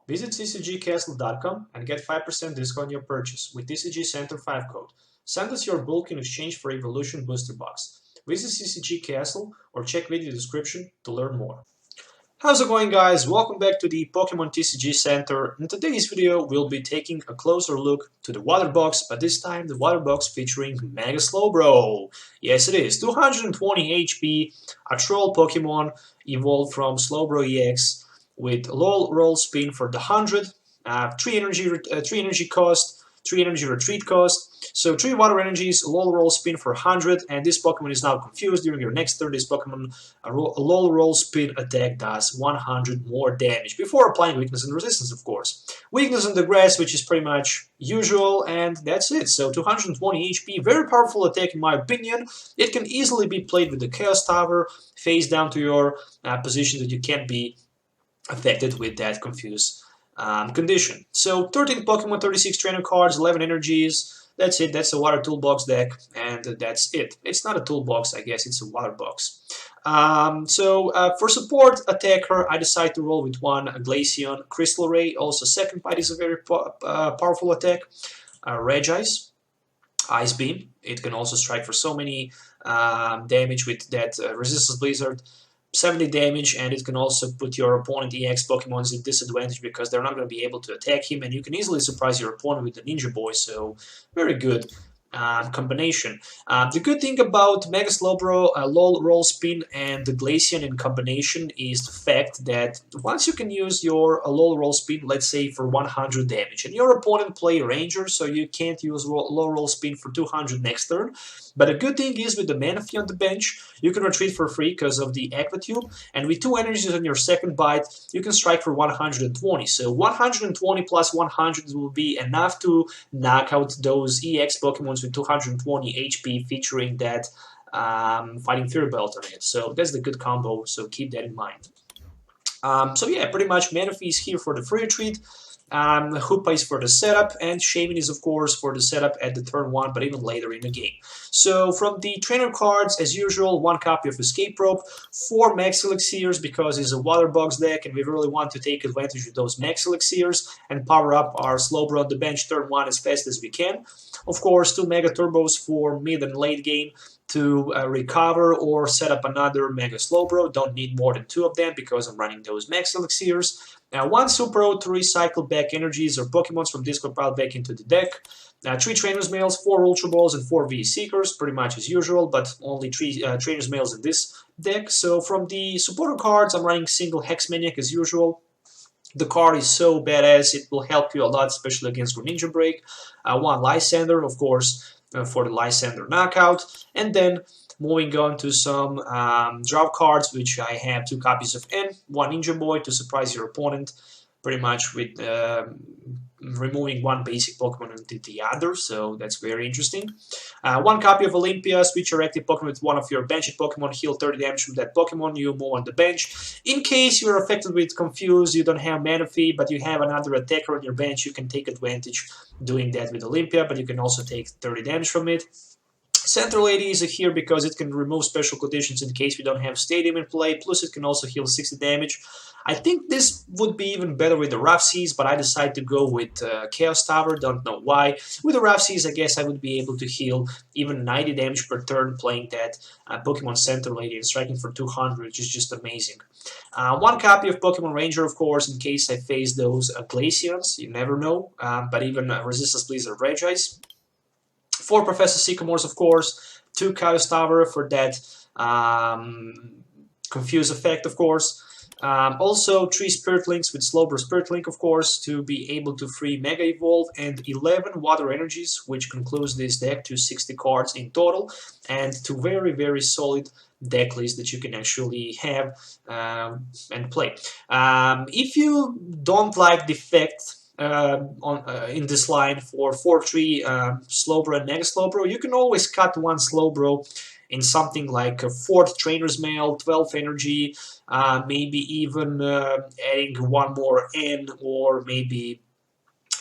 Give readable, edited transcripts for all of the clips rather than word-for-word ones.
Visit tcgcastle.com and get 5% discount on your purchase with TCG Center 5 code. Send us your bulk in exchange for Evolution Booster Box. Visit TCG Castle or check video description to learn more. How's it going, guys? Welcome back to the Pokemon TCG Center. In today's video, we'll be taking a closer look to the water box, but this time the water box featuring Mega Slowbro. Yes, it is 220 HP, a troll Pokemon evolved from Slowbro-EX with low roll spin for the 100, 3 energy cost, 3 energy retreat cost. So 3 water energies, low roll spin for 100, and this Pokemon is now confused. During your next turn, this Pokemon a low roll spin attack does 100 more damage before applying weakness and resistance, of course. Weakness on the grass, which is pretty much usual, and that's it. So 220 HP, very powerful attack in my opinion. It can easily be played with the Chaos Tower face down to your position that you can't be affected with that confused condition. So 13 Pokemon, 36 trainer cards, 11 energies. That's it. That's a water toolbox deck, and that's it. It's not a toolbox, I guess. It's a water box. For support attacker, I decide to roll with one Glaceon Crystal Ray. Also, second bite is a very powerful attack. Regice Ice Beam. It can also strike for so many damage with that Resistance Blizzard. 70 damage, and it can also put your opponent EX Pokemons at disadvantage because they're not going to be able to attack him, and you can easily surprise your opponent with the Ninja Boy, so very good combination. The good thing about Mega Slowbro, low roll spin, and the Glaceon in combination is the fact that once you can use your low roll spin, let's say for 100 damage, and your opponent play Ranger, so you can't use low roll spin for 200 next turn. But a good thing is with the Manaphy on the bench, you can retreat for free because of the Aqua Tube, and with 2 energies on your second bite, you can strike for 120. So 120 plus 100 will be enough to knock out those EX Pokemons with 220 HP featuring that Fighting Fury Belt on it. So that's the good combo, so keep that in mind. So yeah, pretty much Manaphy is here for the free retreat. Hoopa is for the setup, and Shaymin is of course for the setup at the turn 1, but even later in the game. So from the trainer cards, as usual, 1 copy of Escape Rope, 4 Max Elixirs because it's a water box deck, and we really want to take advantage of those Max Elixirs and power up our Slowbro on the bench turn 1 as fast as we can. Of course, 2 Mega Turbos for mid and late game to recover or set up another Mega Slowbro. Don't need more than 2 of them because I'm running those Max Elixirs. 1 Super Rod to recycle back energies or Pokemons from discard pile back into the deck. 3 Trainers Mails, 4 Ultra Balls, and 4 V Seekers, pretty much as usual, but only 3 Trainers Mails in this deck. So from the supporter cards, I'm running single Hex Maniac as usual. The card is so badass, it will help you a lot, especially against Greninja Break. 1 Lysandre, of course, for the Lysandre knockout. And then moving on to some draw cards, which I have 2 copies of N, 1 Ninja Boy to surprise your opponent, pretty much with removing 1 basic Pokemon into the other, so that's very interesting. 1 copy of Olympia, switch your active Pokemon with 1 of your benched Pokemon, heal 30 damage from that Pokemon, you move on the bench. In case you're affected with Confuse, you don't have Manaphy, but you have another attacker on your bench, you can take advantage doing that with Olympia, but you can also take 30 damage from it. Center Lady is here because it can remove special conditions in case we don't have Stadium in play, plus it can also heal 60 damage. I think this would be even better with the Rough Seas, but I decided to go with Chaos Tower, don't know why. With the Rough Seas, I guess I would be able to heal even 90 damage per turn playing that Pokemon Center Lady and striking for 200, which is just amazing. 1 copy of Pokemon Ranger, of course, in case I face those Glaceons, you never know, but even Resistance Blizzard Regice. 4 Professor Sycamores, of course, 2 Chaos Tower for that Confuse effect, of course. Also 3 Spirit Links with Slowbro Spirit Link, of course, to be able to free Mega Evolve, and 11 Water Energies, which concludes this deck to 60 cards in total, and 2 very, very solid deck lists that you can actually have and play. If you don't like the effect in this line for 4-3 Slowbro and Mega Slowbro, you can always cut 1 Slowbro in something like a 4th Trainer's Mail, 12 energy, maybe even adding 1 more N, or maybe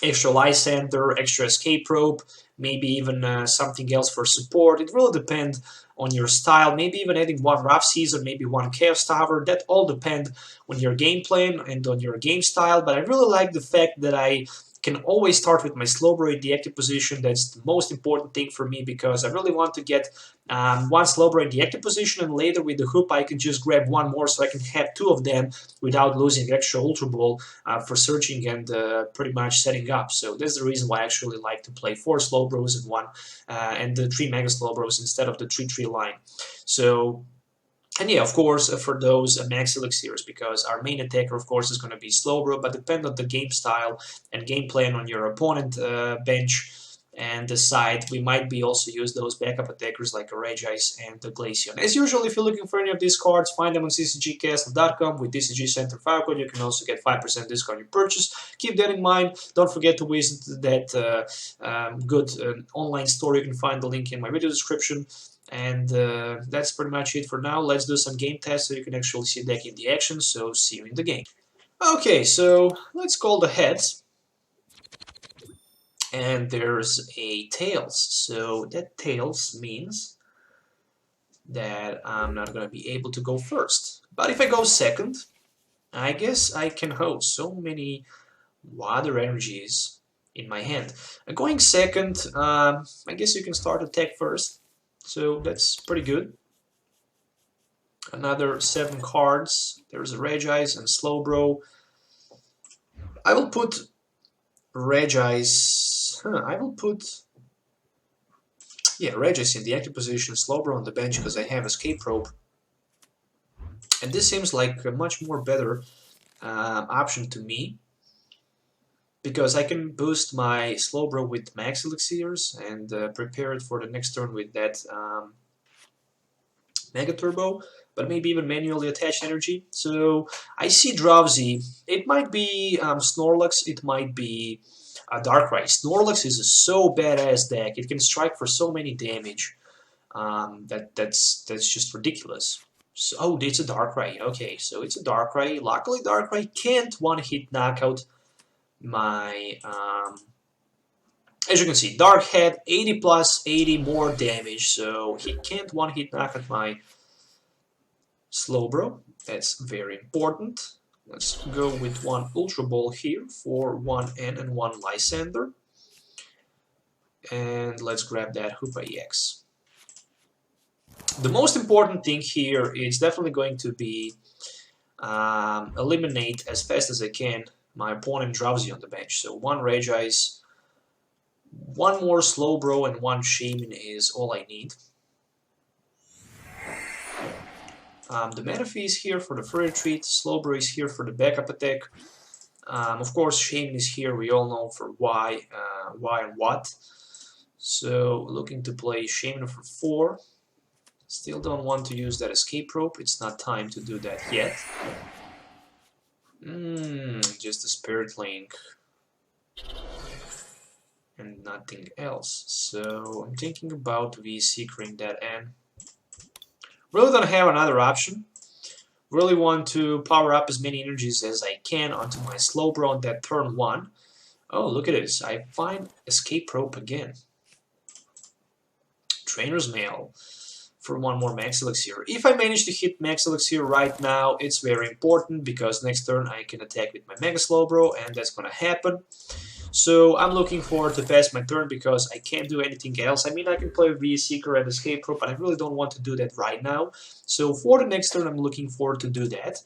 extra Lysandre, extra Escape Rope, maybe even something else for support. It really depends on your style, maybe even adding 1 Rough Seas or maybe 1 Chaos Tower. That all depends on your game plan and on your game style, but I really like the fact that I can always start with my Slowbro in the active position. That's the most important thing for me, because I really want to get one Slowbro in the active position, and later with the Hoopa I can just grab one more, so I can have two of them without losing extra Ultra Ball for searching and pretty much setting up. So that's the reason why I actually like to play 4 Slowbros and the 3 Mega Slowbros instead of the 3-3 line. So, and yeah, of course, for those max elixirs, because our main attacker, of course, is going to be Slowbro, but depend on the game style and game plan on your opponent bench and the side, we might be also use those backup attackers like a Regice and the Glaceon. As usual, if you're looking for any of these cards, find them on TCGcastle.com. With TCG Center 5 code, you can also get 5% discount on your purchase. Keep that in mind. Don't forget to visit that good online store. You can find the link in my video description. And that's pretty much it for now. Let's do some game tests so you can actually see the deck in the action. So see you in the game. Okay, so let's call the heads. And there's a tails. So that tails means that I'm not going to be able to go first. But if I go second, I guess I can host so many water energies in my hand. Going second, I guess you can start attack first. So that's pretty good. Another 7 cards. There's a Regice and Slowbro. I will put Regice. I will put Regice in the active position, Slowbro on the bench because I have Escape Rope. And this seems like a much more better option to me, because I can boost my Slowbro with max elixirs and prepare it for the next turn with that Mega Turbo, but maybe even manually attach energy. So I see Drowsy. It might be Snorlax, it might be Darkrai. Snorlax is a so badass deck. It can strike for so many damage. That's just ridiculous. So, oh, it's a Darkrai. Okay, so it's a Darkrai. Luckily, Darkrai can't one-hit knockout my as you can see, Dark Head 80 plus 80 more damage, so he can't one-hit knock at my Slowbro. That's very important. Let's go with one Ultra Ball here for 1 N and 1 Lysandre. And let's grab that Hoopa-EX. The most important thing here is definitely going to be eliminate as fast as I can my opponent Drowsy on the bench. So 1 Regice, 1 more Slowbro, and 1 Shaymin is all I need. The Manaphy is here for the free retreat, Slowbro is here for the backup attack. Of course, Shaymin is here, we all know for why and what. So, looking to play Shaymin for 4. Still don't want to use that Escape Rope, it's not time to do that yet. Just a Spirit Link. And nothing else. So, I'm thinking about V-Seekering that N. Really don't have another option. Really want to power up as many energies as I can onto my Slowbro on that turn 1. Oh, look at this. I find Escape Rope again. Trainer's Mail for 1 more Max Elixir. If I manage to hit Max Elixir right now, it's very important because next turn I can attack with my Mega Slowbro, and that's gonna happen. So I'm looking forward to pass my turn because I can't do anything else. I mean, I can play V-Seeker and Escape Rope, but I really don't want to do that right now. So for the next turn, I'm looking forward to do that.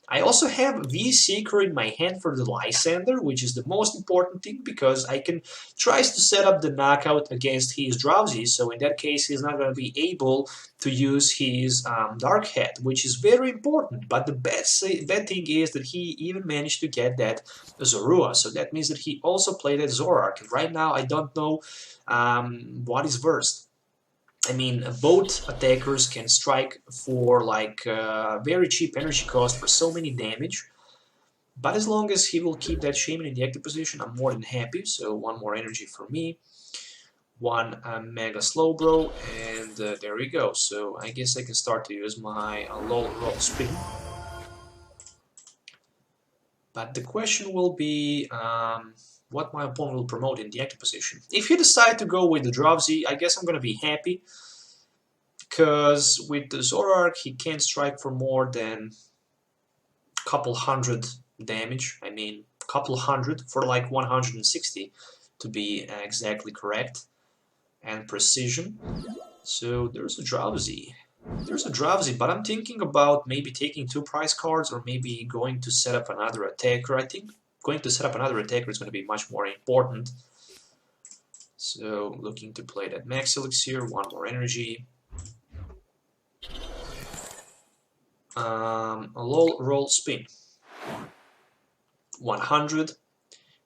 I also have V-Seeker in my hand for the Lysandre, which is the most important thing because I can try to set up the knockout against his Drowsy, so in that case he's not going to be able to use his Dark Head, which is very important. But the bad thing is that he even managed to get that Zorua, so that means that he also played that Zoroark, and right now I don't know what is worst. I mean, both attackers can strike for like very cheap energy cost for so many damage, but as long as he will keep that Shaymin in the active position, I'm more than happy. So 1 more energy for me, 1 Mega Slowbro, and there we go. So I guess I can start to use my low roll spin. But the question will be what my opponent will promote in the active position. If he decides to go with the Drowsy, I guess I'm going to be happy, because with the Zoroark he can't strike for more than couple hundred damage. I mean, couple hundred for like 160 to be exactly correct and precision. So there's a Drowsy. There's a Drowsy, but I'm thinking about maybe taking 2 prize cards or maybe going to set up another attacker. I think going to set up another attacker is going to be much more important. So looking to play that Max Elixir, 1 more energy. A low roll spin. 100.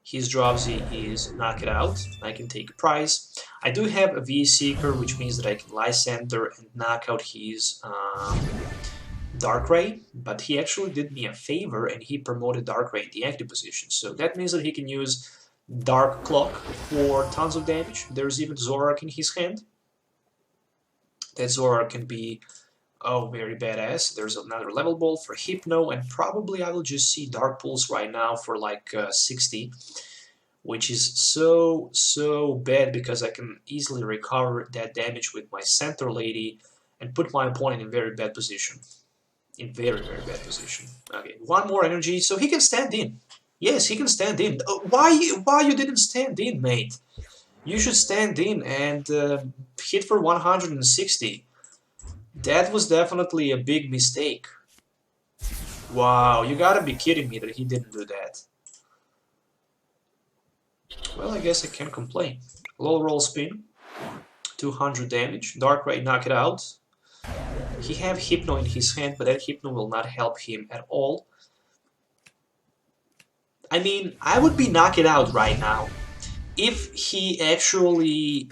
His Drowsy is Knock It Out. I can take a prize. I do have a V-Seeker, which means that I can Lysandre and knock out his Darkrai, but he actually did me a favor and he promoted Darkrai in the active position. So that means that he can use Dark Clock for tons of damage. There's even Zoroark in his hand. That Zoroark can be, oh, very badass. There's another Level Ball for Hypno, and probably I will just see Dark Pulse right now for like 60, which is so bad because I can easily recover that damage with my Center Lady and put my opponent in very bad position. In very bad position. Okay, 1 more energy, so he can stand in. Yes, he can stand in. Why you didn't stand in, mate? You should stand in and hit for 160. That was definitely a big mistake. Wow, you gotta be kidding me that he didn't do that. Well, I guess I can't complain. Low roll spin, 200 damage. Darkrai knock it out. He have Hypno in his hand, but that Hypno will not help him at all. I mean, I would be knock it out right now if he actually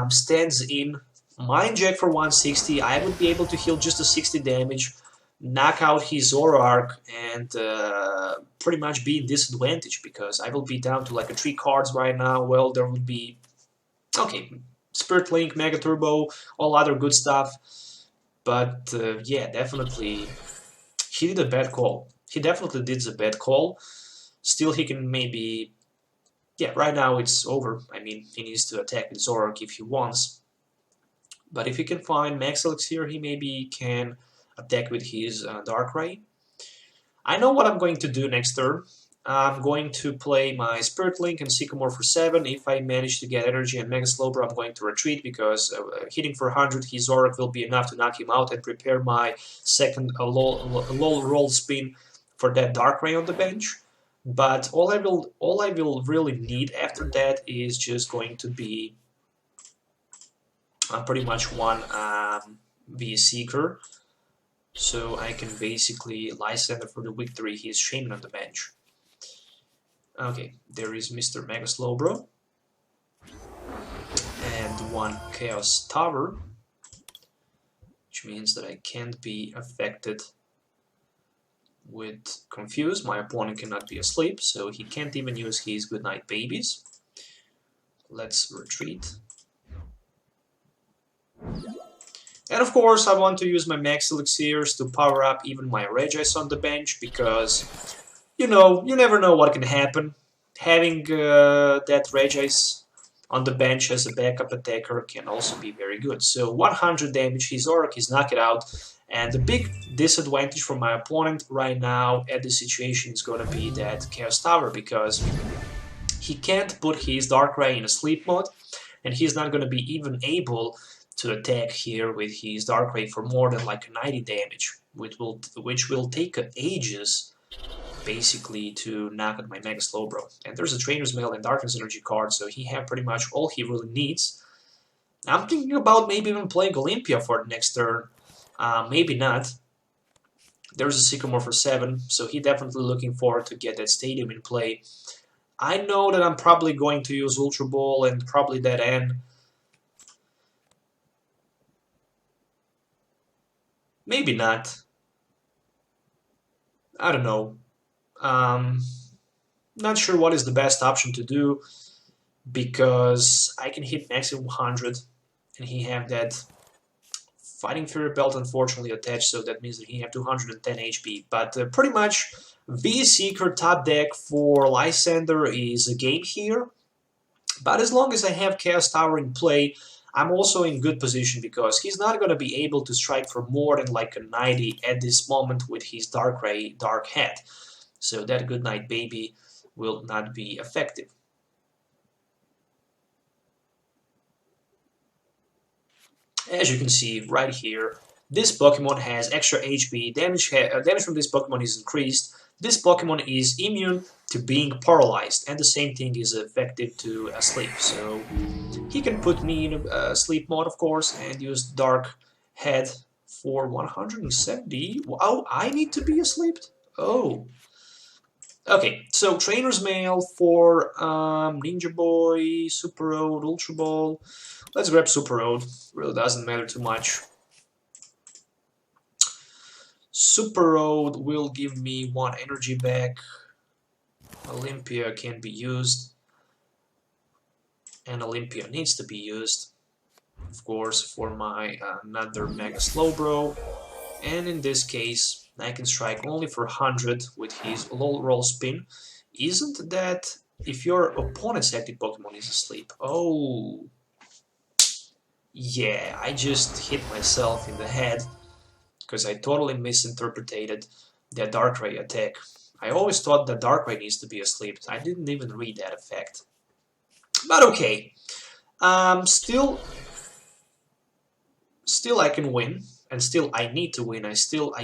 stands in. Mind Jack for 160, I would be able to heal just a 60 damage, knock out his Zoroark, and pretty much be in disadvantage because I will be down to like 3 cards right now. Well, there would be, okay, Spirit Link, Mega Turbo, all other good stuff. But yeah, definitely, he did a bad call. He definitely did a bad call. Still, he can maybe, yeah, right now it's over. I mean, he needs to attack with Zoroark if he wants. But if he can find Max Elixir, he maybe can attack with his Darkrai. I know what I'm going to do next turn. I'm going to play my Spirit Link and Sycamore for 7. If I manage to get Energy and Mega Slowbro, I'm going to retreat because hitting for 100, his Zoroark will be enough to knock him out and prepare my second low roll spin for that Darkrai on the bench. But all I will really need after that is just going to be pretty much one V-Seeker. So I can basically Lysandre for the victory. He's Shaymin on the bench. Okay, there is Mr. Mega Slowbro. And 1 Chaos Tower, which means that I can't be affected with Confuse. My opponent cannot be asleep, so he can't even use his Goodnight Babies. Let's retreat. And of course, I want to use my Max Elixirs to power up even my Regice on the bench, because, you know, you never know what can happen. Having that Regice on the bench as a backup attacker can also be very good. So 100 damage, his Zoroark is knocked out, and the big disadvantage for my opponent right now at this situation is going to be that Chaos Tower, because he can't put his Darkrai in a sleep mode, and he's not going to be even able to attack here with his Darkrai for more than like 90 damage, which will take ages basically to knock out my Mega Slowbro. And there's a Trainer's Mail and Darkness Energy card, so he have pretty much all he really needs. I'm thinking about maybe even playing Olympia for the next turn. Maybe not. There's a Sycamore for 7, so he definitely looking forward to get that Stadium in play. I know that I'm probably going to use Ultra Ball and probably that N. Maybe not. I don't know. Not sure what is the best option to do, because I can hit maximum 100 and he have that Fighting Fury Belt unfortunately attached, so that means that he have 210 HP. But pretty much V-Seeker top deck for Lysandre is a game here. But as long as I have Chaos Tower in play, I'm also in good position because he's not going to be able to strike for more than like a 90 at this moment with his Darkrai Dark Head. So that Goodnight Baby will not be effective. As you can see right here, this Pokemon has extra HP, damage from this Pokemon is increased, this Pokemon is immune to being paralyzed, and the same thing is effective to sleep. So he can put me in a sleep mode, of course, and use Dark Head for 170. Oh, I need to be asleep? Oh. Okay, so Trainer's Mail for Ninja Boy, Super Rod, Ultra Ball. Let's grab Super Rod. Really doesn't matter too much. Super Rod will give me 1 energy back. Olympia can be used. And Olympia needs to be used, of course, for my another Mega Slowbro. And in this case, I can strike only for 100 with his low roll spin. Isn't that if your opponent's active Pokemon is asleep? Oh, yeah, I just hit myself in the head because I totally misinterpreted that Darkrai attack. I always thought that Darkrai needs to be asleep. I didn't even read that effect. But okay, still I can win, and still I need to win. I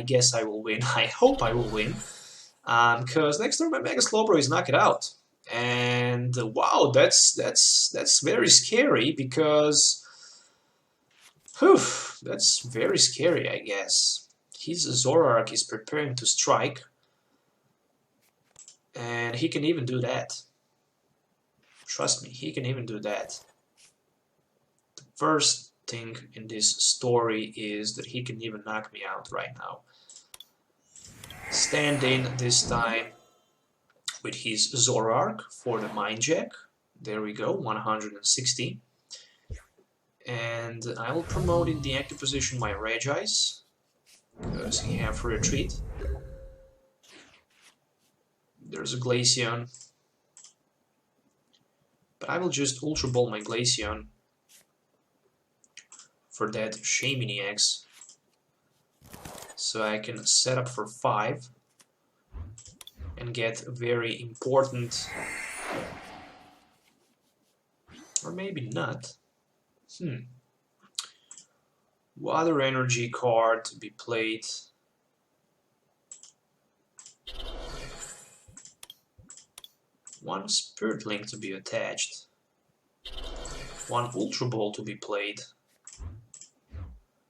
guess I will win. I hope I will win, because next turn my Mega Slowbro is knocked out, and wow, that's very scary because. Whew, that's very scary, I guess. His Zoroark is preparing to strike, and he can even do that. Trust me, he can even do that. The first thing in this story is that he can even knock me out right now. Stand in this time with his Zoroark for the Mind Jack. There we go, 160. And I will promote in the active position my Regice, because he have free retreat. There's a Glaceon. But I will just Ultra Ball my Glaceon for that Shaymin-EX, so I can set up for 5 and get very important, or maybe not. Water Energy card to be played. One Spirit Link to be attached. One Ultra Ball to be played.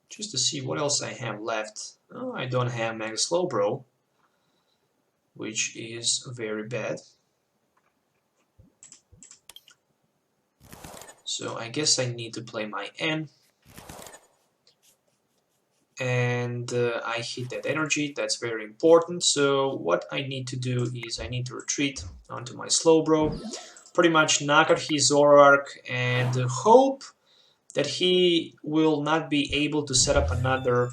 Just to see what else I have left. Oh, I don't have Mega Slowbro, which is very bad. So I guess I need to play my N. And I hit that energy, that's very important. So what I need to do is I need to retreat onto my Slowbro, pretty much knock out his Zoroark and hope that he will not be able to set up another...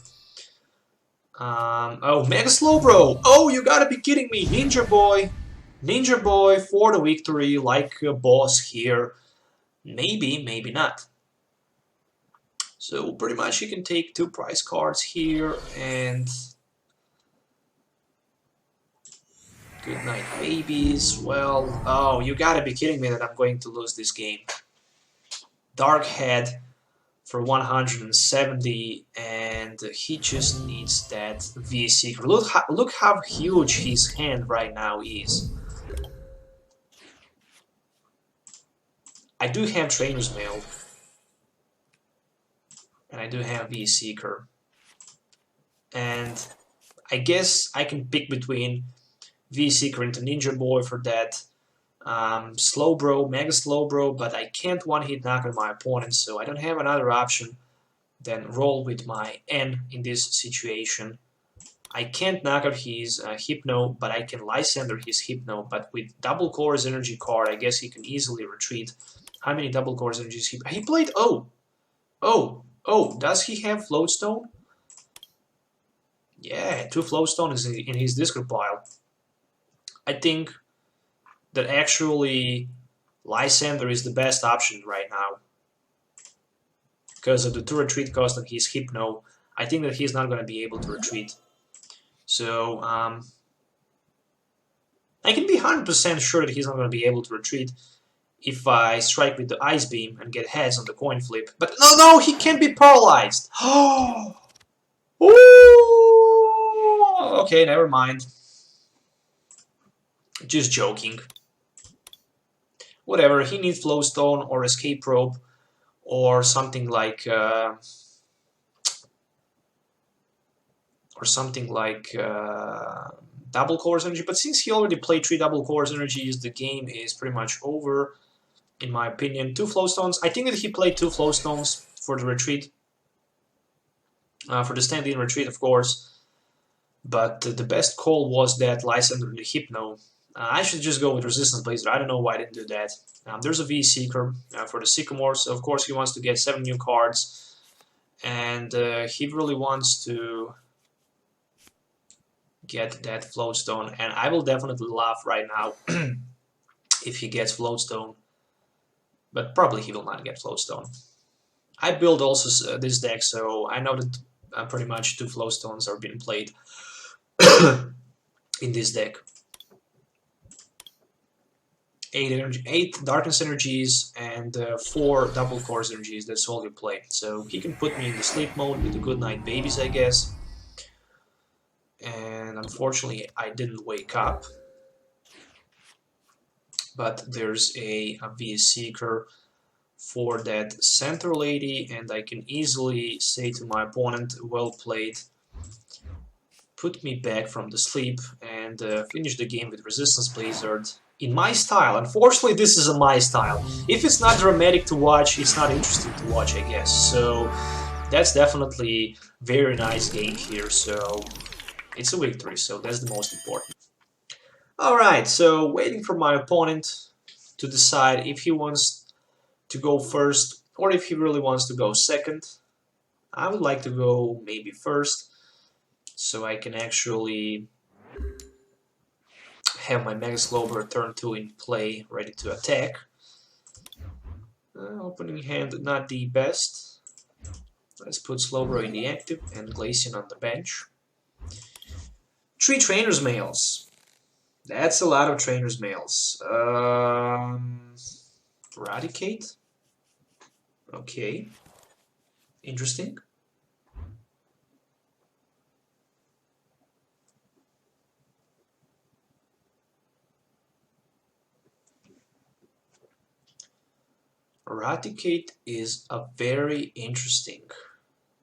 oh, Mega Slowbro! Oh, you gotta be kidding me! Ninja Boy! Ninja Boy for the victory, like a boss here. Maybe, maybe not. So pretty much you can take 2 prize cards here and Goodnight Babies. Well, oh, you gotta be kidding me that I'm going to lose this game. Dark Head for 170, and he just needs that V-Seeker. Look how huge his hand right now is. I do have Trainer's Mail. And I do have V-Seeker. And I guess I can pick between V-Seeker into Ninja Boy for that Slowbro, Mega Slowbro, but I can't one-hit knock on my opponent, so I don't have another option than roll with my N in this situation. I can't knock out his Hypno, but I can Lysandre his Hypno, but with Double Core's Energy card, I guess he can easily retreat. How many Double Core's Energies he played? Oh, does he have Floatstone? Yeah, 2 Floatstones in his discard pile. I think that actually Lysandre is the best option right now. because of the 2 retreat cost and his Hypno. I think that he's not going to be able to retreat. So I can be 100% sure that he's not going to be able to retreat if I strike with the Ice Beam and get heads on the coin flip. But no, he can't be paralyzed. Oh, okay, never mind. Just joking. Whatever, he needs Flowstone or Escape Rope or something like double Course Energy. But since he already played 3 double Course Energies, the game is pretty much over, in my opinion. 2 Flowstones. I think that he played 2 Flowstones for the retreat. For the stand-in retreat, of course. But the best call was that Lysandre the Hypno. I should just go with Resistance Blazer. I don't know why I didn't do that. There's a V-Seeker for the Sycamores. Of course, he wants to get 7 new cards. And he really wants to get that Floatstone. And I will definitely laugh right now if he gets Floatstone. But probably he will not get Floatstone. I build also this deck, so I know that pretty much 2 Flowstones are being played in this deck. 8 Darkness Energies and 4 Double Course Energies, that's all you play. So he can put me in the sleep mode with the Goodnight Babies, I guess. And unfortunately I didn't wake up. But there's a VS Seeker for that center lady, and I can easily say to my opponent, well played. Put me back from the sleep and finish the game with Resistance Blizzard. In my style. Unfortunately, this is my style. If it's not dramatic to watch, it's not interesting to watch, I guess. So that's definitely very nice game here. So it's a victory, so that's the most important. Alright, so waiting for my opponent to decide if he wants to go first or if he really wants to go second. I would like to go maybe first, so I can actually have my Mega Slowbro turn 2 in play, ready to attack. Opening hand not the best. Let's put Slowbro in the active and Glaceon on the bench. 3 Trainers Mails. That's a lot of Trainers Mails. Eradicate. Okay. Interesting. Eradicate is a very interesting.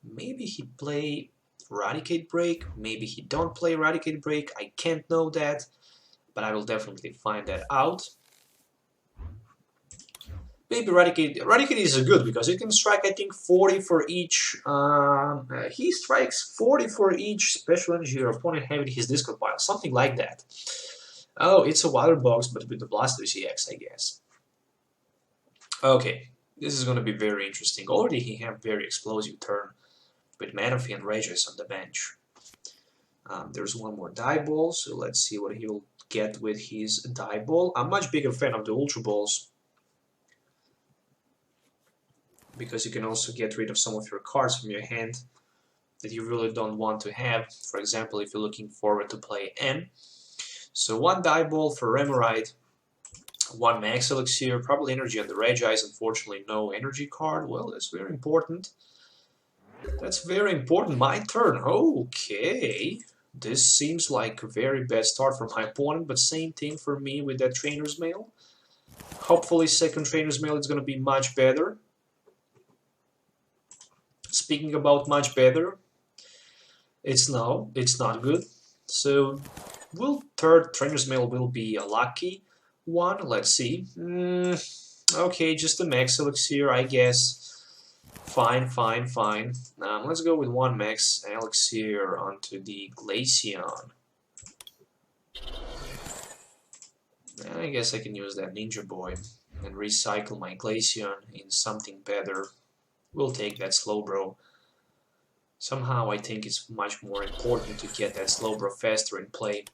Maybe he play Eradicate Break, maybe he don't play Eradicate Break, I can't know that, but I will definitely find that out. Maybe Eradicate is good because it can strike, I think, 40 for each. He strikes 40 for each special energy your opponent have in his discard pile, something like that. Oh, it's a water box, but with the Blastoise EX, I guess. Okay, this is going to be very interesting. Already he have very explosive turn with Manaphy and Regice on the bench. There's one more die ball, so let's see what he will get with his die ball. I'm much bigger fan of the Ultra Balls because you can also get rid of some of your cards from your hand that you really don't want to have. For example, if you're looking forward to play M. So 1 die ball for Remoraid. 1 Max Elixir, probably energy on the Regice, unfortunately no energy card. Well, that's very important. That's very important. My turn. Okay. This seems like a very bad start for my opponent, but same thing for me with that Trainer's Mail. Hopefully second Trainer's Mail is going to be much better. Speaking about much better, it's not good. So, third Trainer's Mail will be a lucky one. Let's see. Okay, just a Max Elixir, I guess. Fine. Let's go with 1 Max Elixir onto the Glaceon. I guess I can use that Ninja Boy and recycle my Glaceon in something better. We'll take that Slowbro. Somehow I think it's much more important to get that Slowbro faster in play.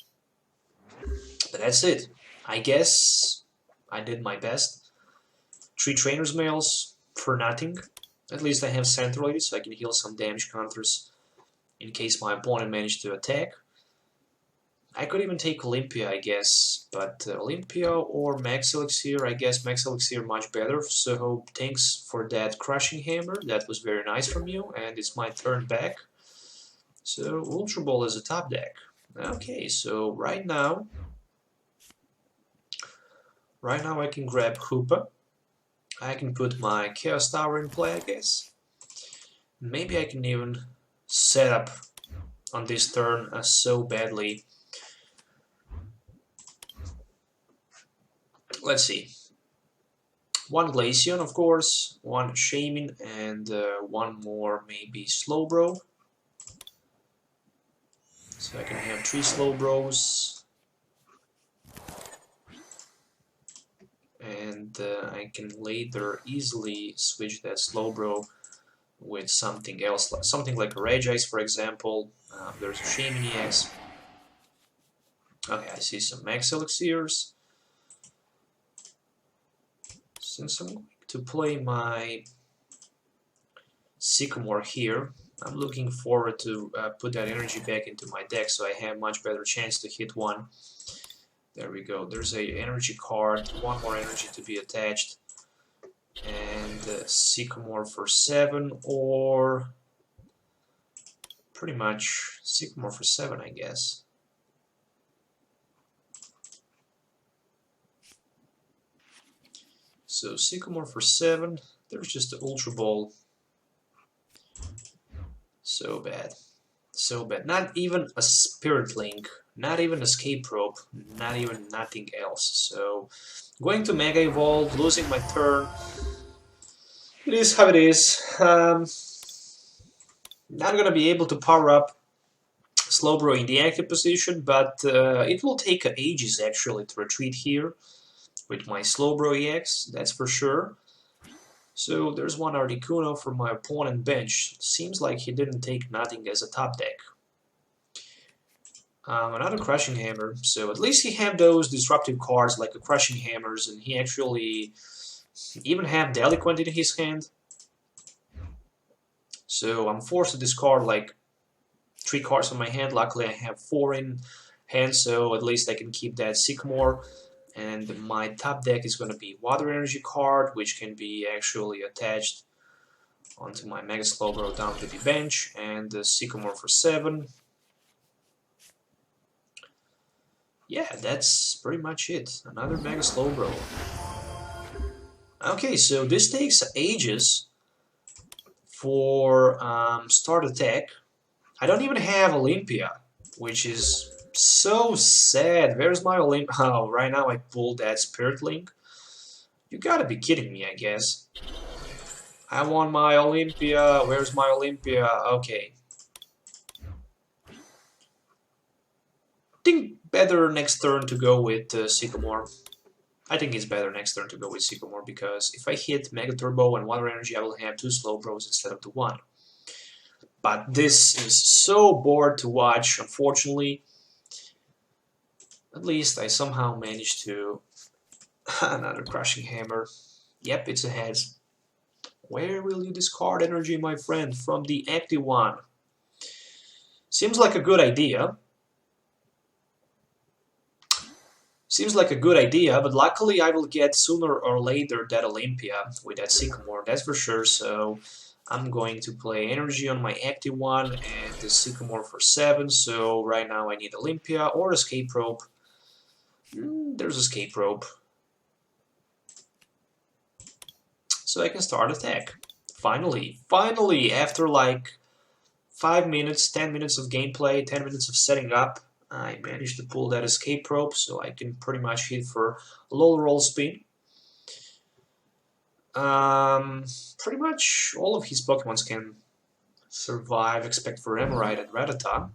But that's it. I guess I did my best. 3 Trainers Mails for nothing. At least I have Centroid, so I can heal some damage counters in case my opponent managed to attack. I could even take Olympia, I guess, but Olympia or Max Elixir, I guess Max Elixir much better, so thanks for that Crushing Hammer, that was very nice from you, and it's my turn back. So Ultra Ball is a top deck. Okay, so right now I can grab Hoopa, I can put my Chaos Tower in play, I guess. Maybe I can even set up on this turn so badly. Let's see. One Glaceon, of course, one Shaymin, and one more maybe Slowbro. So I can have 3 Slowbros. And I can later easily switch that Slowbro with something else, something like a Regice, for example. There's a Shaymin-EX. Okay, I see some Max Elixirs. Since I'm going to play my Sycamore here, I'm looking forward to put that energy back into my deck so I have much better chance to hit one. There we go, there's a energy card, one more energy to be attached, and Sycamore for 7, or pretty much Sycamore for 7, I guess. So Sycamore for 7, there's just the Ultra Ball. So bad. So bad. Not even a Spirit Link, not even Escape Rope, not even nothing else. So going to Mega Evolve, losing my turn. It is how it is. Not gonna be able to power up Slowbro in the active position, but it will take ages actually to retreat here with my Slowbro-EX, that's for sure. So there's one Articuno from my opponent bench. Seems like he didn't take nothing as a top deck. Another Crushing Hammer, so at least he have those disruptive cards like the Crushing Hammers, and he actually even have Deliquent in his hand. So I'm forced to discard like 3 cards on my hand. Luckily I have 4 in hand, so at least I can keep that Sycamore. And my top deck is going to be Water Energy card, which can be actually attached onto my Mega Slowbro down to the bench, and the Sycamore for 7. Yeah, that's pretty much it. Another Mega Slowbro. Okay, so this takes ages for start attack. I don't even have Olympia, which is so sad. Where's my Olympia? Oh, right now I pulled that Spirit Link. You gotta be kidding me, I guess. I want my Olympia. Where's my Olympia? Okay. Think better next turn to go with Sycamore. I think it's better next turn to go with Sycamore, because if I hit Mega Turbo and Water Energy, I will have 2 Slowbros instead of the 1. But this is so bored to watch, unfortunately. At least I somehow managed to... Another Crushing Hammer. Yep, it's a heads. Where will you discard energy, my friend? From the active one. Seems like a good idea. Seems like a good idea, but luckily I will get sooner or later that Olympia with that Sycamore, that's for sure. So I'm going to play energy on my active one and the Sycamore for 7. So right now I need Olympia or Escape Rope. There's Escape Rope. So I can start attack. Finally, after like 5 minutes, 10 minutes of gameplay, 10 minutes of setting up, I managed to pull that Escape Rope, so I can pretty much hit for low roll spin. Pretty much all of his Pokemons can survive, except for Emerald and Rattata.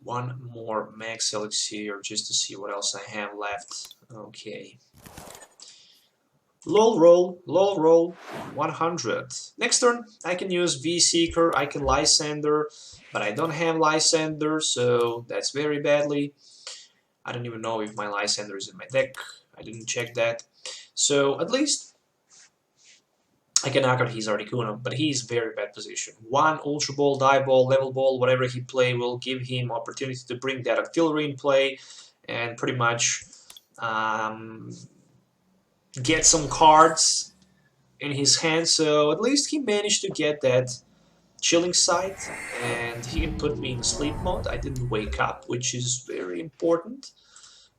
One more Max Elixir just to see what else I have left. Okay. Low roll, 100. Next turn, I can use V-Seeker, I can Lysandre, but I don't have Lysandre, so that's very badly. I don't even know if my Lysandre is in my deck. I didn't check that. So at least I can knock out his Articuno, but he's very bad position. One Ultra Ball, Die Ball, Level Ball, whatever he play will give him opportunity to bring that Artillery in play and pretty much get some cards in his hand. So at least he managed to get that Chilling Sight, and he can put me in sleep mode. I didn't wake up, which is very important.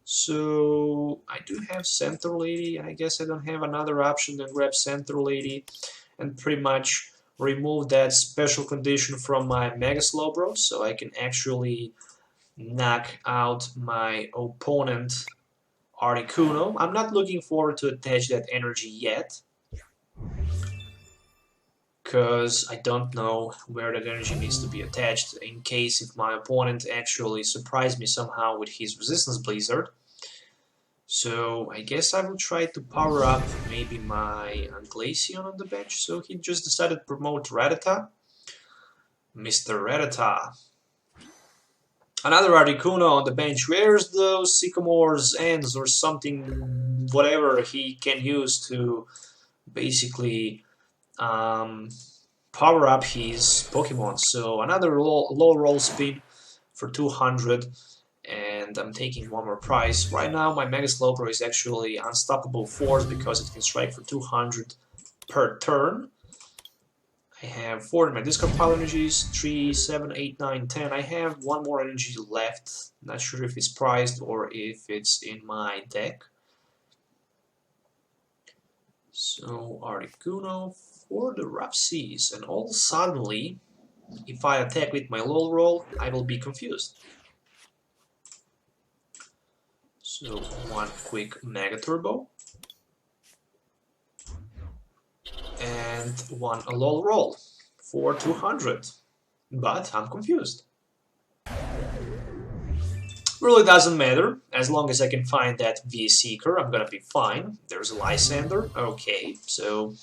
So I do have Center Lady. I guess I don't have another option than grab Center Lady and pretty much remove that special condition from my Mega Slowbro, so I can actually knock out my opponent Articuno. I'm not looking forward to attach that energy yet, because I don't know where that energy needs to be attached in case if my opponent actually surprised me somehow with his Resistance Blizzard. So I guess I will try to power up maybe my Glaceon on the bench. So he just decided to promote Rattata. Mr. Rattata. Another Articuno on the bench. Where's those Sycamore's ends or something, whatever he can use to basically power up his Pokemon. So another low roll spin for 200. And I'm taking one more prize. Right now my Mega Slowbro is actually unstoppable force because it can strike for 200 per turn. I have 4 in my discard pile energies, 3, 7, 8, 9, 10. I have one more energy left. Not sure if it's prized or if it's in my deck. So Articuno for the Rough Seas. And all suddenly, if I attack with my low roll, I will be confused. So one quick Mega Turbo and one low roll for 200, but I'm confused. Really doesn't matter, as long as I can find that V-Seeker, I'm gonna be fine. There's a Lysandre, okay, so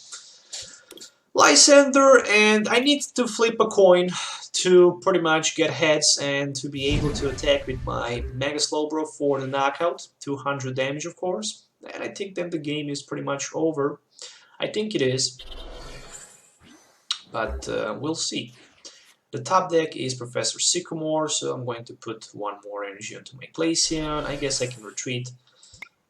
Lysandre, and I need to flip a coin to pretty much get heads and to be able to attack with my Mega Slowbro for the knockout, 200 damage of course, and I think then the game is pretty much over. I think it is, but we'll see. The top deck is Professor Sycamore, so I'm going to put one more energy onto my Glaceon. I guess I can retreat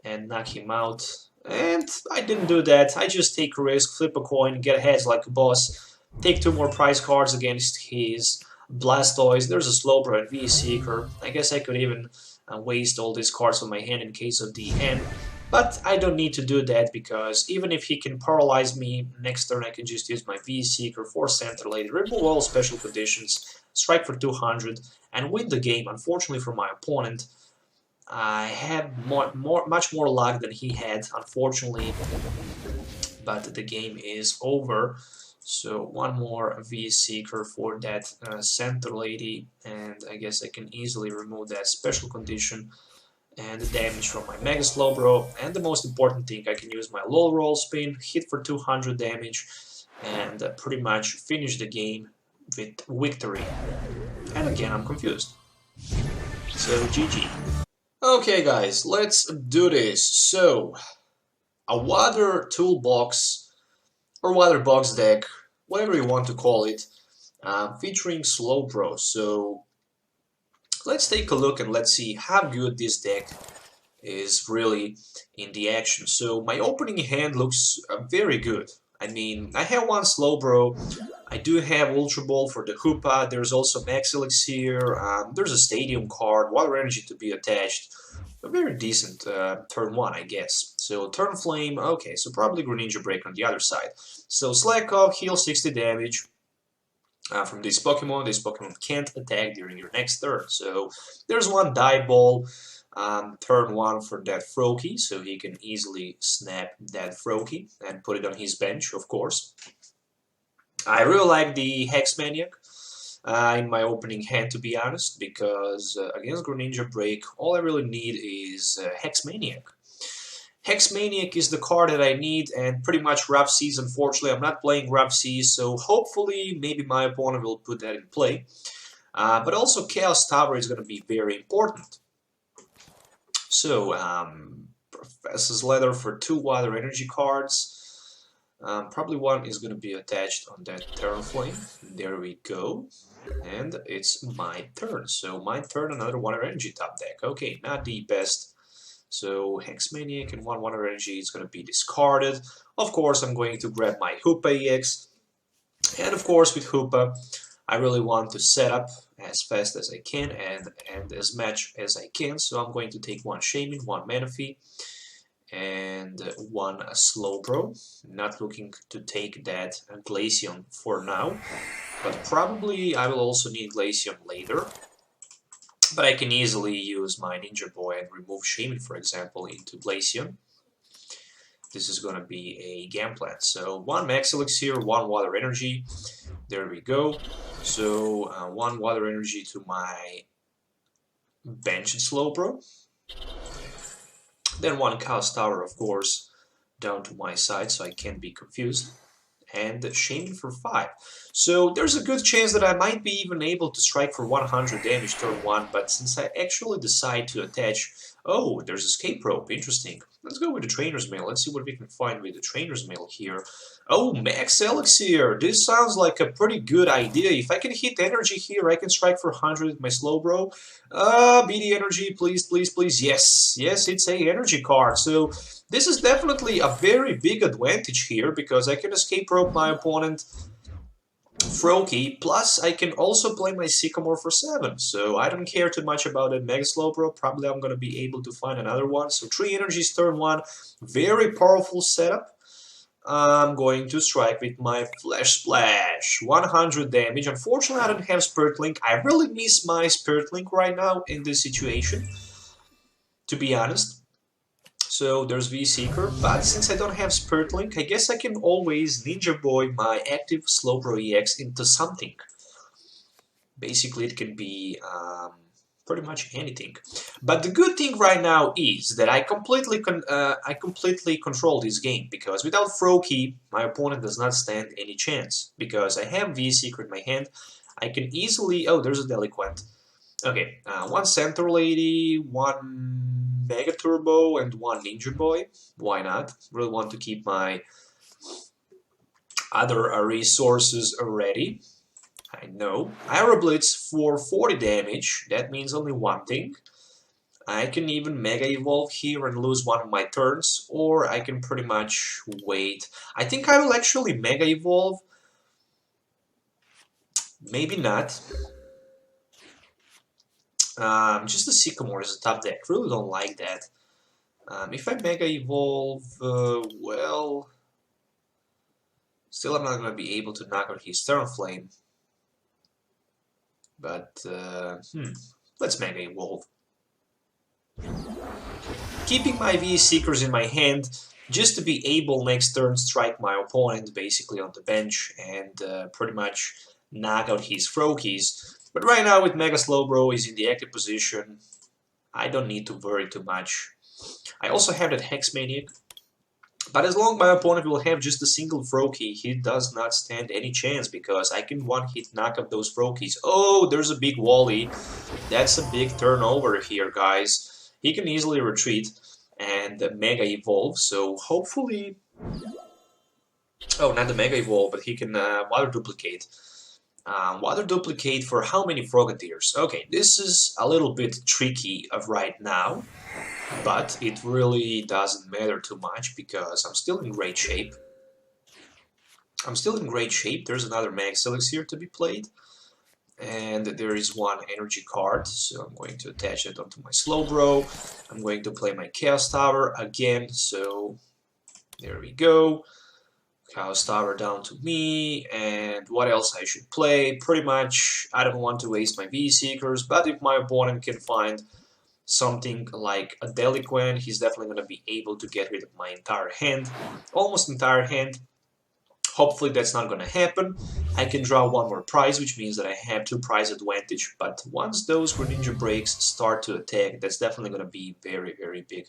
and knock him out. And I didn't do that. I just take a risk, flip a coin, get heads like a boss, take 2 more prize cards against his Blastoise. There's a Slowbro and V-Seeker. I guess I could even waste all these cards on my hand in case of the end. But I don't need to do that because even if he can paralyze me next turn, I can just use my V-Seeker for Center Lady, remove all special conditions, strike for 200, and win the game. Unfortunately for my opponent, I have much more luck than he had, unfortunately, but the game is over. So one more V-Seeker for that Center Lady, and I guess I can easily remove that special condition and the damage from my Mega Slowbro, and the most important thing, I can use my low roll spin, hit for 200 damage, and pretty much finish the game with victory. And again, I'm confused. So, GG. Okay guys, let's do this. So, a water toolbox, or water box deck, whatever you want to call it, featuring Slowbro. So, let's take a look and let's see how good this deck is really in the action. So my opening hand looks very good. I mean, I have one Slowbro, I do have Ultra Ball for the Hoopa, there's also Max Elixir, there's a Stadium card, Water Energy to be attached. A very decent turn 1, I guess. So turn Flame, okay, so probably Greninja Break on the other side. So Slack Off, heal 60 damage. From this Pokemon can't attack during your next turn. So there's one Die Ball, turn 1 for that Froakie, so he can easily snap that Froakie and put it on his bench, of course. I really like the Hex Maniac in my opening hand, to be honest, because against Greninja Break, all I really need is Hex Maniac. Hex Maniac is the card that I need, and pretty much Rough Seas. Unfortunately, I'm not playing Rough Seas, so hopefully maybe my opponent will put that in play. But also Chaos Tower is going to be very important. So, Professor's Leather for 2 Water Energy cards. Probably one is going to be attached on that Terraflame. There we go. And it's my turn. So, my turn, another Water Energy top deck. Okay, not the best. So, Hex Maniac and 1 Water Energy is going to be discarded. Of course, I'm going to grab my Hoopa-EX. And of course, with Hoopa, I really want to set up as fast as I can and as much as I can. So I'm going to take 1 Shaymin, 1 Manaphy, and 1 Slowbro. Not looking to take that Glaceon for now, but probably I will also need Glaceon later. But I can easily use my Ninja Boy and remove Shaymin, for example, into Glaceon. This is going to be a game plan. So 1 Max Elixir, 1 Water Energy. There we go. So 1 Water Energy to my Benched Slowbro. Then 1 Chaos Tower, of course, down to my side so I can't be confused. And Shaymin for 5. So there's a good chance that I might be even able to strike for 100 damage turn 1, but since I actually decide to attach... Oh, there's Escape Rope, interesting. Let's go with the Trainer's Mail, let's see what we can find with the Trainer's Mail here. Oh, Max Elixir, this sounds like a pretty good idea. If I can hit energy here, I can strike for 100 with my Slowbro. BD Energy, please, please, please, yes, yes, it's a energy card, so... This is definitely a very big advantage here, because I can Escape Rope my opponent Froakie, plus I can also play my Sycamore for 7, so I don't care too much about that Mega Slowbro. Probably I'm going to be able to find another one. So 3 energies turn 1, very powerful setup. I'm going to strike with my Flash Splash, 100 damage. Unfortunately, I don't have Spirit Link. I really miss my Spirit Link right now in this situation, to be honest. So there's V-Seeker, but since I don't have Spirit Link, I guess I can always Ninja Boy my active Slowbro-EX into something. Basically, it can be pretty much anything. But the good thing right now is that I completely control this game, because without Froakie, my opponent does not stand any chance. Because I have V-Seeker in my hand, I can easily... Oh, there's a Delinquent. Okay, 1 Centaur Lady, 1... Mega Turbo and 1 Ninja Boy. Why not? Really want to keep my other resources ready. I know. Aero Blitz for 40 damage. That means only one thing. I can even Mega Evolve here and lose one of my turns, or I can pretty much wait. I think I will actually Mega Evolve. Maybe not. Just the Sycamore is a top deck. Really don't like that. If I Mega Evolve, well... Still I'm not going to be able to knock out his Terraflame. But, let's Mega Evolve. Keeping my V-Seekers in my hand, just to be able next turn strike my opponent basically on the bench and pretty much knock out his Froakies. But right now with Mega Slowbro is in the active position, I don't need to worry too much. I also have that Hex Maniac, but as long as my opponent will have just a single Froakie, he does not stand any chance, because I can one-hit knock out those Froakies. Oh, there's a big Wally. That's a big turnover here, guys. He can easily retreat and Mega Evolve, so hopefully... Oh, not the Mega Evolve, but he can Water Duplicate. Water Duplicate for how many Frogadiers? Okay, this is a little bit tricky right now, but it really doesn't matter too much because I'm still in great shape. There's another Max Elixir to be played, and there is 1 energy card, so I'm going to attach it onto my Slowbro. I'm going to play my Chaos Tower again, so there we go. Chaos Tower down to me, and what else I should play? Pretty much, I don't want to waste my V-Seekers, but if my opponent can find something like a Delinquent, he's definitely going to be able to get rid of my entire hand, almost entire hand. Hopefully that's not going to happen. I can draw 1 more prize, which means that I have 2 prize advantage, but once those Greninja breaks start to attack, that's definitely going to be very, very big.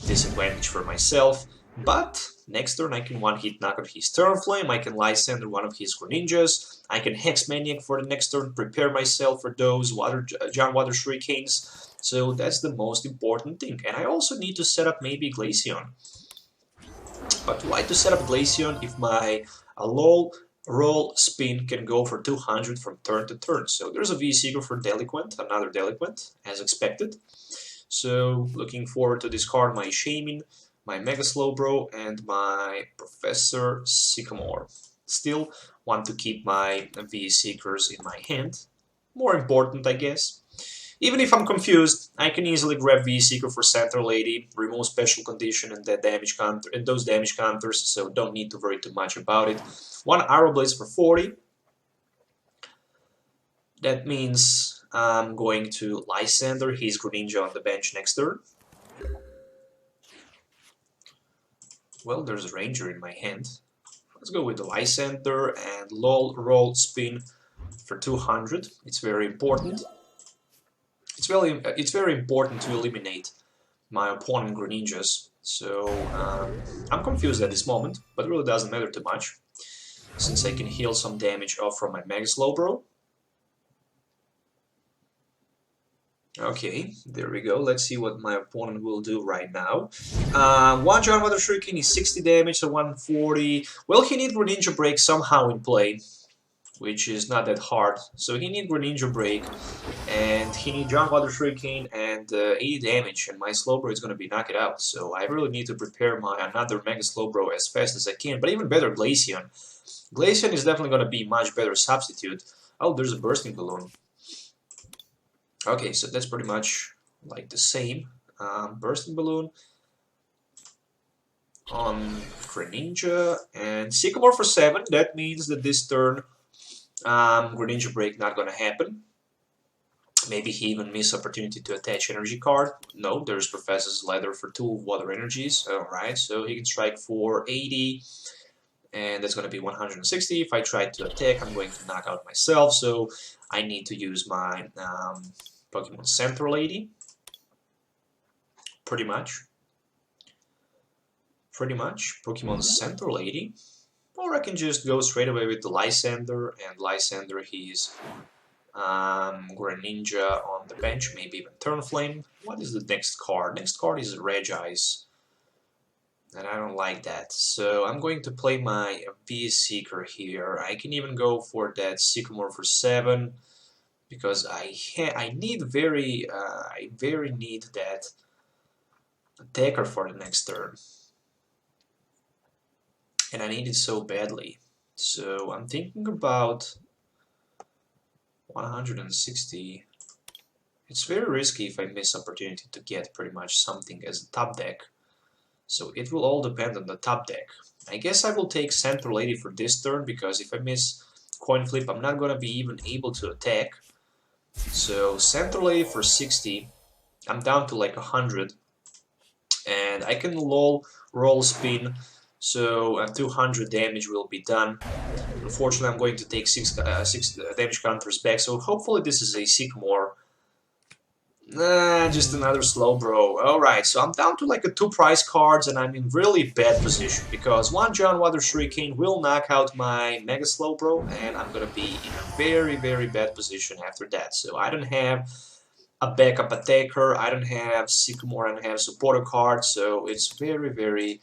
disadvantage for myself. But next turn I can one-hit knock out his Flame, I can Lysandre one of his Greninjas, I can Hex Maniac for the next turn, prepare myself for those Giant Water Shurikens. So that's the most important thing. And I also need to set up maybe Glaceon. But why to set up Glaceon if my low roll spin can go for 200 from turn to turn? So there's a V-Seeker for Delinquent, another Delinquent, as expected. So looking forward to discard my Shaymin, my Mega Slowbro, and my Professor Sycamore. Still want to keep my V-Seekers in my hand. More important, I guess. Even if I'm confused, I can easily grab V-Seeker for Center Lady, remove Special Condition and that damage counter and those damage counters, so don't need to worry too much about it. One Arrow Blaze for 40. That means I'm going to Lysandre his Greninja on the bench next turn. Well, there's a Ranger in my hand. Let's go with the Lysandre and LOL roll spin for 200. It's very important. It's very important to eliminate my opponent Greninjas. So I'm confused at this moment, but it really doesn't matter too much, since I can heal some damage off from my Mega Slowbro. Okay, there we go. Let's see what my opponent will do right now. One Giant Water Shuriken is 60 damage, so 140. Well, he needs Greninja Break somehow in play, which is not that hard. So he needs Greninja Break, and he needs Giant Water Shuriken and 80 damage, and my Slowbro is going to be knocked out. So I really need to prepare my another Mega Slowbro as fast as I can, but even better, Glaceon. Glaceon is definitely going to be much better substitute. Oh, there's a Bursting Balloon. Okay, so that's pretty much like the same. Bursting Balloon on Greninja and Sycamore for 7. That means that this turn Greninja Break not gonna happen. Maybe he even missed opportunity to attach energy card. No, there's Professor's Leather for 2 water energies. Alright, so he can strike for 80. And that's going to be 160. If I try to attack, I'm going to knock out myself, so I need to use my Pokemon Center Lady. Pretty much. Pokemon Center Lady. Or I can just go straight away with the Lysandre, and Lysandre his Greninja on the bench, maybe even Flame. What is the next card? Next card is Regice. And I don't like that, so I'm going to play my V-Seeker here. I can even go for that Sycamore for 7 because I very need that attacker for the next turn, and I need it so badly. So I'm thinking about 160. It's very risky if I miss opportunity to get pretty much something as a top deck. So it will all depend on the top deck. I guess I will take Center Lady for this turn, because if I miss Coin Flip, I'm not going to be even able to attack. So Center Lady for 60, I'm down to like 100. And I can roll spin, so 200 damage will be done. Unfortunately, I'm going to take 6 damage counters back, so hopefully this is a Sycamore. Nah, just another Slowbro. Alright, so I'm down to like 2 prize cards, and I'm in really bad position, because one Giant Water Shuriken will knock out my Mega Slowbro, and I'm gonna be in a very, very bad position after that. So I don't have a backup attacker, I don't have Sycamore, I don't have supporter card, so it's very, very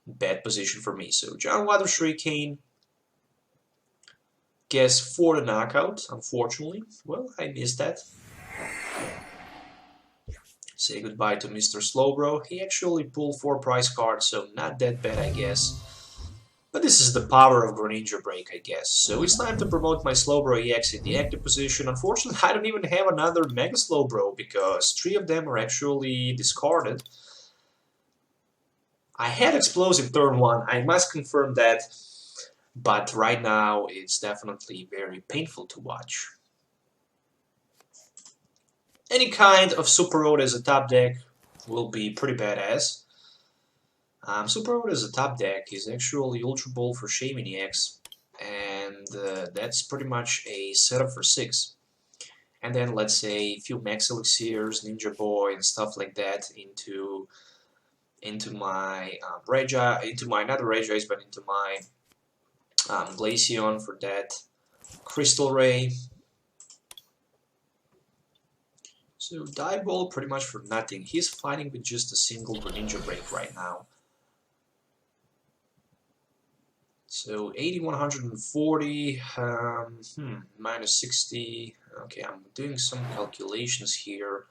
bad position for me. So Giant Water Shuriken, guess for the knockout, unfortunately. Well, I missed that. Say goodbye to Mr. Slowbro. He actually pulled 4 prize cards, so not that bad, I guess. But this is the power of Greninja Break, I guess. So it's time to promote my Slowbro-EX in the active position. Unfortunately, I don't even have another Mega Slowbro, because 3 of them are actually discarded. I had Explosive turn 1, I must confirm that. But right now, it's definitely very painful to watch. Any kind of Super Rod as a top deck will be pretty badass. Super Rod as a top deck is actually Ultra Ball for Shaymin-EX, and that's pretty much a setup for 6. And then let's say a few Max Elixirs, Ninja Boy, and stuff like that into into my not Regice, but into my Glaceon for that Crystal Ray. So Dive Ball pretty much for nothing. He's fighting with just a single Greninja break right now. So 80, 140, minus 60. Okay, I'm doing some calculations here.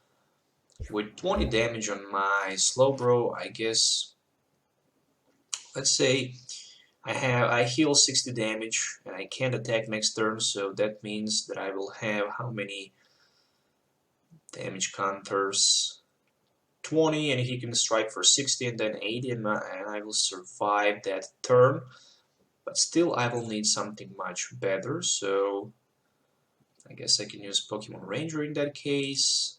With 20 damage on my Slowbro, I guess, let's say I heal 60 damage and I can't attack next turn, so that means that I will have how many damage counters? 20, and he can strike for 60 and then 80, and I will survive that turn. But still, I will need something much better, so I guess I can use Pokémon Ranger in that case.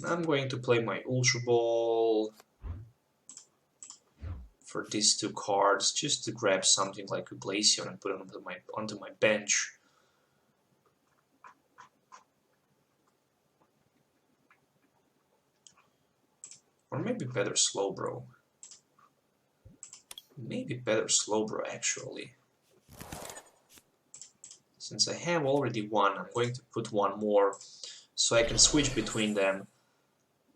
I'm going to play my Ultra Ball for these two cards, just to grab something like a Glaceon and put it onto my bench. Or maybe better Slowbro. Maybe better Slowbro actually. Since I have already one, I'm going to put one more so I can switch between them.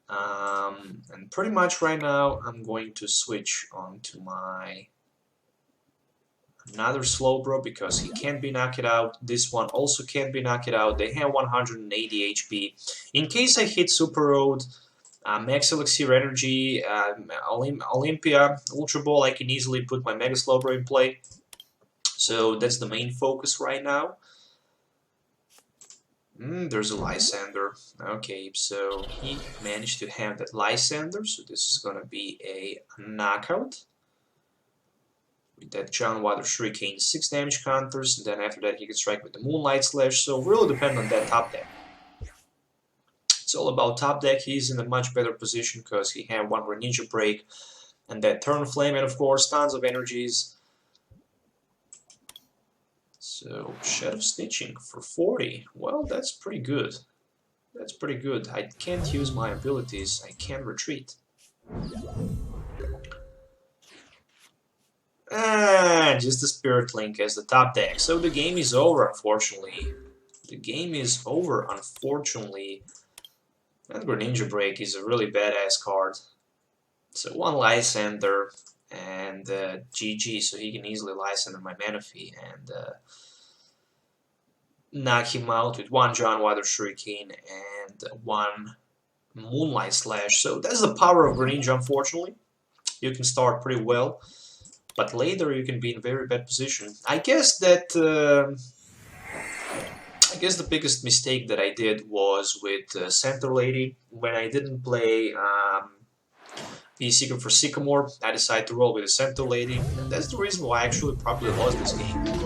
And pretty much right now I'm going to switch onto my another Slowbro because he can't be knocked out. This one also can't be knocked out. They have 180 HP. In case I hit Super Rod, Max Elixir Energy, Olympia, Ultra Ball, I can easily put my Mega Slowbro in play. So that's the main focus right now. There's a Lysandre. Okay, so he managed to have that Lysandre, so this is gonna be a knockout. With that John Water Shuriken, 6 damage counters, and then after that he can strike with the Moonlight Slash, so really depend on that top deck. It's all about top deck. He's in a much better position because he had one Greninja break and that Turn Flame, and of course tons of energies. So Shadow Stitching for 40. Well, that's pretty good. That's pretty good. I can't use my abilities. I can't retreat. Just the Spirit Link as the top deck. So the game is over, unfortunately. The game is over, unfortunately. And Greninja Break is a really badass card. So one Lysandre and GG, so he can easily Lysandre my Manaphy and knock him out with one John Water Shuriken and one Moonlight Slash. So that's the power of Greninja, unfortunately. You can start pretty well, but later you can be in a very bad position. I guess that the biggest mistake that I did was with Center Lady. When I didn't play the Seeker for Sycamore, I decided to roll with a Center Lady, and that's the reason why I actually probably lost this game.